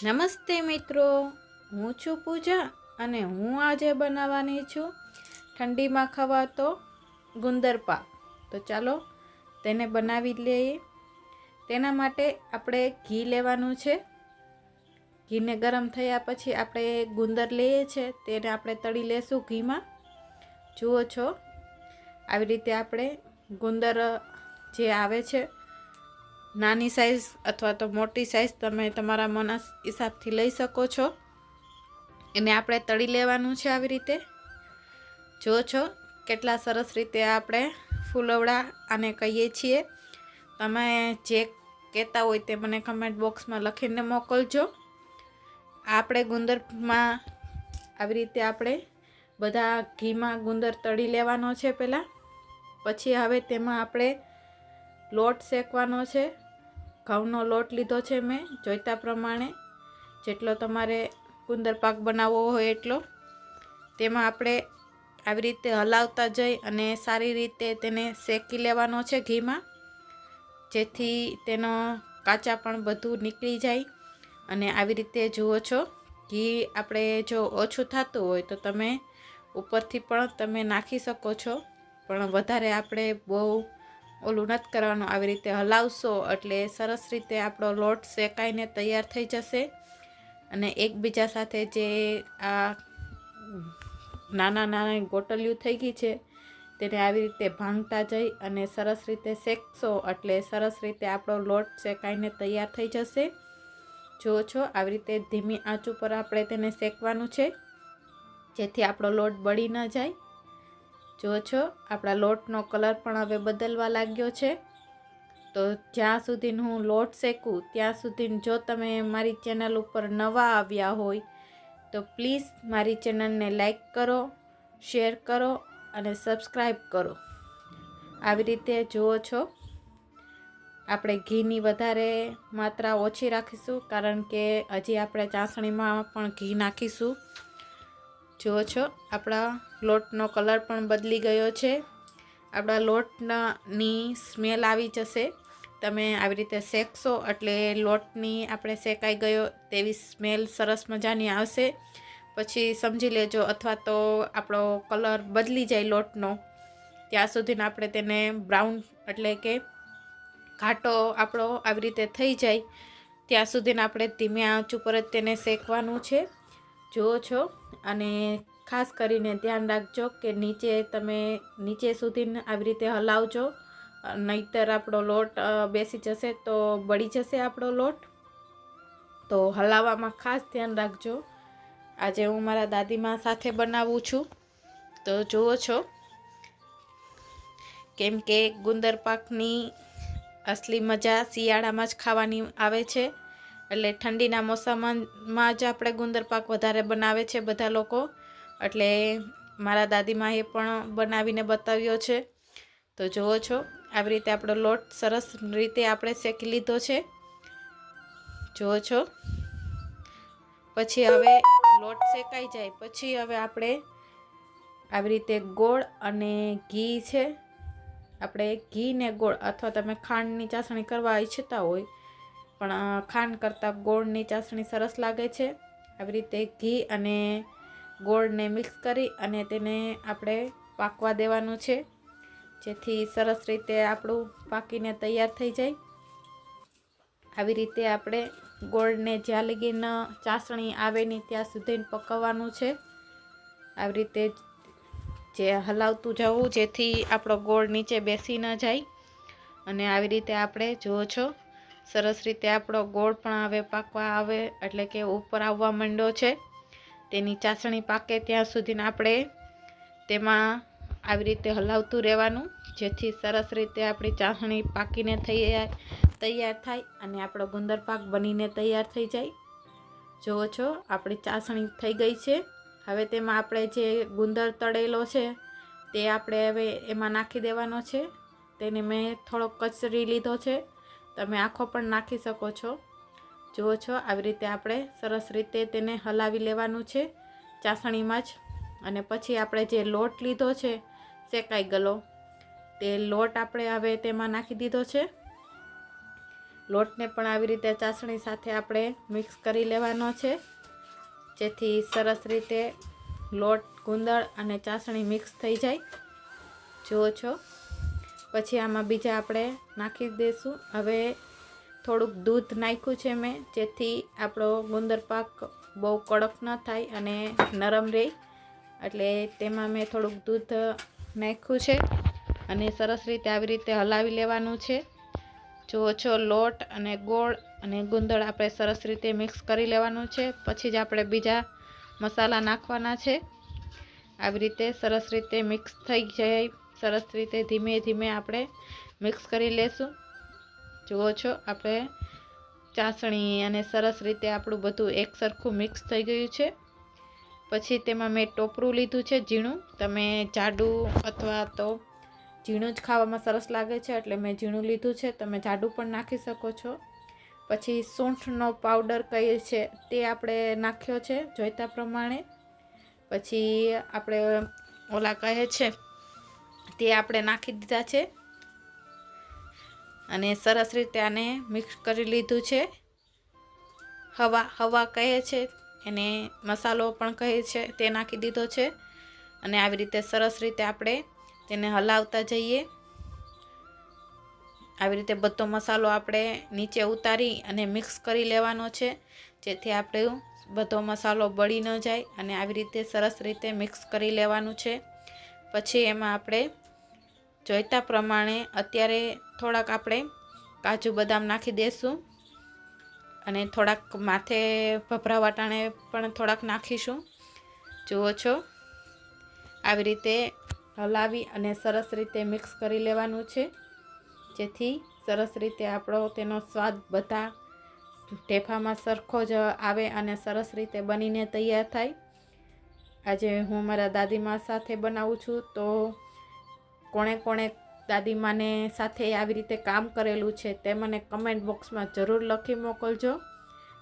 નમસ્તે મિત્રો, હું છું પૂજા અને હું આજે બનાવવાની છું ઠંડીમાં ખવાતો ગુંદર પાક। તો ચાલો તેને બનાવી લઈએ। તેના માટે આપણે ઘી લેવાનું છે। ઘીને ગરમ થયા પછી આપણે ગુંદર લઈએ છીએ, તેને આપણે તળી લેશું ઘીમાં। જુઓ છો આવી રીતે આપણે ગુંદર જે આવે છે, નાની સાઈઝ અથવા તો મોટી સાઈઝ તમે તમારા મન હિસાબથી લઈ શકો છો। એને આપણે તળી લેવાનું છે આવી રીતે। જો છો કેટલા સરસ રીતે આપણે ફૂલવડા આને કહીએ છીએ। તમે જે કહેતા હોય તે મને કમેન્ટ બોક્સમાં લખીને મોકલજો। આપણે ગુંદરમાં આવી રીતે આપણે બધા ઘીમાં ગુંદર તળી લેવાનો છે પહેલાં। પછી હવે તેમાં આપણે લોટ શેકવાનો છે। ઘઉંનો લોટ લીધો છે મેં, જોઈતા પ્રમાણે જેટલો તમારે ગુંદર પાક બનાવવો હોય એટલો। તેમાં આપણે આવી રીતે હલાવતા જઈ અને સારી રીતે તેને શેકી લેવાનો છે ઘીમાં, જેથી તેનો કાચા પણ બધું નીકળી જાય। અને આવી રીતે જુઓ છો ઘી આપણે જો ઓછું થતું હોય તો તમે ઉપરથી પણ તમે નાખી શકો છો, પણ વધારે આપણે બહુ ઓલું નથી કરવાનું। આવી રીતે હલાવશો એટલે સરસ રીતે આપણો લોટ શેકાઈને તૈયાર થઈ જશે। અને એકબીજા સાથે જે આ નાના નાના ગોટલિયું થઈ ગઈ છે તેને આવી રીતે ભાંગતા જઈ અને સરસ રીતે શેકશો એટલે સરસ રીતે આપણો લોટ શેકાઈને તૈયાર થઈ જશે। જુઓ છો આવી રીતે ધીમી આંચ ઉપર આપણે તેને શેકવાનું છે, જેથી આપણો લોટ બળી ન જાય। જુઓ છો આપણા લોટનો કલર પણ હવે બદલવા લાગ્યો છે। તો જ્યાં સુધી હું લોટ શેકું ત્યાં સુધી જો તમે મારી ચેનલ ઉપર નવા આવ્યા હોય તો પ્લીઝ મારી ચેનલને લાઈક કરો, શેર કરો અને સબસ્ક્રાઈબ કરો। આવી રીતે જુઓ છો આપણે ઘીની વધારે માત્રા ઓછી રાખીશું, કારણ કે હજી આપણે ચાસણીમાં પણ ઘી નાખીશું। જુઓ છો આપણા લોટનો કલર પણ બદલી ગયો છે। આપણા લોટની સ્મેલ આવી જશે। તમે આવી રીતે શેકશો એટલે લોટની આપણે શેકાઈ ગયો તેવી સ્મેલ સરસ મજાની આવશે। પછી સમજી લેજો, અથવા તો આપણો કલર બદલી જાય લોટનો ત્યાં સુધીને આપણે તેને બ્રાઉન એટલે કે ઘાટો આપણો આવી રીતે થઈ જાય ત્યાં સુધીને આપણે ધીમી આંચ ઉપર જ તેને શેકવાનું છે। જુઓ છો અને ખાસ કરીને ધ્યાન રાખજો કે નીચે સુધી આવી રીતે હલાવજો, નહીંતર આપણો લોટ બેસી જશે તો બળી જશે આપણો લોટ। તો હલાવવામાં ખાસ ધ્યાન રાખજો। આજે હું મારા દાદીમા સાથે બનાવું છું। તો જુઓ છો કેમ કે ગુંદર પાકની અસલી મજા શિયાળામાં જ ખાવાની આવે છે, એટલે ઠંડીના મોસમમાં જ આપણે ગુંદર પાક વધારે બનાવે છે બધા લોકો। એટલે મારા દાદીમાએ પણ બનાવીને બતાવ્યો છે। તો જુઓ છો આવી રીતે આપણો લોટ સરસ રીતે આપણે શેકી લીધો છે। જુઓ છો પછી હવે લોટ શેકાઈ જાય પછી હવે આપણે આવી રીતે ગોળ અને ઘી છે, આપણે ઘી ને ગોળ અથવા તમે ખાંડની ચાસણી કરવા ઈચ્છતા હોય પણ ખાંડ કરતાં ગોળની ચાસણી સરસ લાગે છે। આવી રીતે ઘી અને ગોળને મિક્સ કરી અને તેને આપણે પાકવા દેવાનું છે, જેથી સરસ રીતે આપણું પાકીને તૈયાર થઈ જાય। આવી રીતે આપણે ગોળને જ્યાં લગીને ચાસણી આવે નહીં ત્યાં સુધી પકવવાનું છે। આવી રીતે જે હલાવતું જવું જેથી આપણો ગોળ નીચે બેસી ન જાય। અને આવી રીતે આપણે જુઓ છો સરસ રીતે આપણો ગોળ પણ હવે પાકવા આવે એટલે કે ઉપર આવવા માંડ્યો છે। તેની ચાસણી પાકે ત્યાં સુધીને આપણે તેમાં આવી રીતે હલાવતું રહેવાનું, જેથી સરસ રીતે આપણી ચાસણી પાકીને તૈયાર થાય અને આપણો ગુંદર પાક બનીને તૈયાર થઈ જાય। જુઓ છો આપણી ચાસણી થઈ ગઈ છે। હવે તેમાં આપણે જે ગુંદર તળેલો છે તે આપણે હવે એમાં નાખી દેવાનો છે। તેને મેં થોડો કચરી લીધો છે, તમે આખો પણ નાખી શકો છો। જુઓ છો આવી રીતે આપણે સરસ રીતે તેને હલાવી લેવાનું છે ચાસણીમાં જ। અને પછી આપણે જે લોટ લીધો છે શેકાઈ ગયેલો તે લોટ આપણે હવે તેમાં નાખી દીધો છે। લોટને પણ આવી રીતે ચાસણી સાથે આપણે મિક્સ કરી લેવાનો છે, જેથી સરસ રીતે લોટ, ગુંદર અને ચાસણી મિક્સ થઈ જાય. જુઓ છો. પછી આમાં બીજા આપણે નાખી દઈશું. હવે થોડુંક દૂધ નાખ્યું છે મેં, જેથી આપણો ગુંદર પાક બહુ કડક ન થાય અને નરમ રહે. એટલે તેમાં મેં થોડુંક દૂધ નાખ્યું છે અને સરસ રીતે આવી રીતે હલાવી લેવાનું છે. જુઓ છો, લોટ અને ગોળ અને ગુંદર આપણે સરસ રીતે મિક્સ કરી લેવાનું છે. પછી જ આપણે બીજા મસાલા નાખવાના છે. આવી રીતે સરસ રીતે મિક્સ થઈ જાય. સરસ રીતે ધીમે ધીમે આપણે મિક્સ કરી લેશું. જુઓ છો, આપણે ચાસણી અને સરસ રીતે આપણું બધું એક સરખું મિક્સ થઈ ગયું છે. પછી તેમાં મેં ટોપરું લીધું છે ઝીણું. તમે જાડું અથવા તો ઝીણું જ ખાવામાં સરસ લાગે છે એટલે મેં ઝીણું લીધું છે. તમે જાડું પણ નાખી શકો છો. પછી સૂંઠનો પાવડર કહીએ છે તે આપણે નાખ્યો છે જોઈતા પ્રમાણે. પછી આપણે ઓલા કહે છે તે આપણે નાખી દીધા છે અને સરસ રીતે આને મિક્સ કરી લીધું છે. હવા કહે છે એને, મસાલો પણ કહે છે, તે નાખી દીધો છે અને આવી રીતે સરસ રીતે આપણે તેને હલાવતા જઈએ. આવી રીતે બધો મસાલો આપણે નીચે ઉતારી અને મિક્સ કરી લેવાનો છે, જેથી આપણે બધો મસાલો બળી ન જાય. અને આવી રીતે સરસ રીતે મિક્સ કરી લેવાનું છે. પછી એમાં આપણે જોઈતા પ્રમાણે અત્યારે થોડાક આપણે કાજુ બદામ નાખી દઈશું અને થોડાક માથે ભભરા વાટાણે પણ થોડાક નાખીશું. જુઓ છો, આવી રીતે હલાવી અને સરસ રીતે મિક્સ કરી લેવાનું છે, જેથી સરસ રીતે આપણો તેનો સ્વાદ બધા ઢેફામાં સરખો જ આવે અને સરસ રીતે બનીને તૈયાર થાય. આજે હું મારા દાદીમા સાથે બનાવું છું, તો કોણે કોણે દાદીમાને સાથે આવી રીતે કામ કરેલું છે તે મને કમેન્ટ બોક્સમાં જરૂર લખી મોકલજો.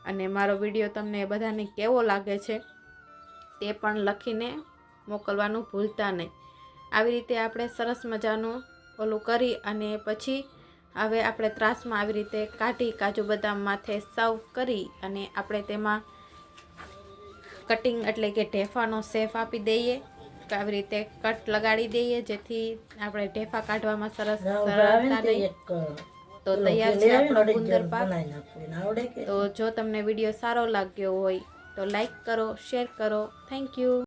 અને મારો વિડીયો તમને બધાને કેવો લાગે છે તે પણ લખીને મોકલવાનું ભૂલતા નહીં. આવી રીતે આપણે સરસ મજાનું ઓલું કરી અને પછી હવે આપણે ત્રાસમાં આવી રીતે કાઢી કાજુ બદામ માથે સર્વ કરી અને આપણે તેમાં કટિંગ એટલે કે ઢેફાનો શેપ આપી દઈએ. આવી રીતે કટ લગાડી દઈએ, જેથી આપણે ઢેફા કાઢવામાં સરસ સરળતા રહે. તો તૈયાર છે આપણો ગુંદર પાક. તો જો તમને વિડીયો સારો લાગ્યો હોય તો લાઈક કરો, શેર કરો. Thank you.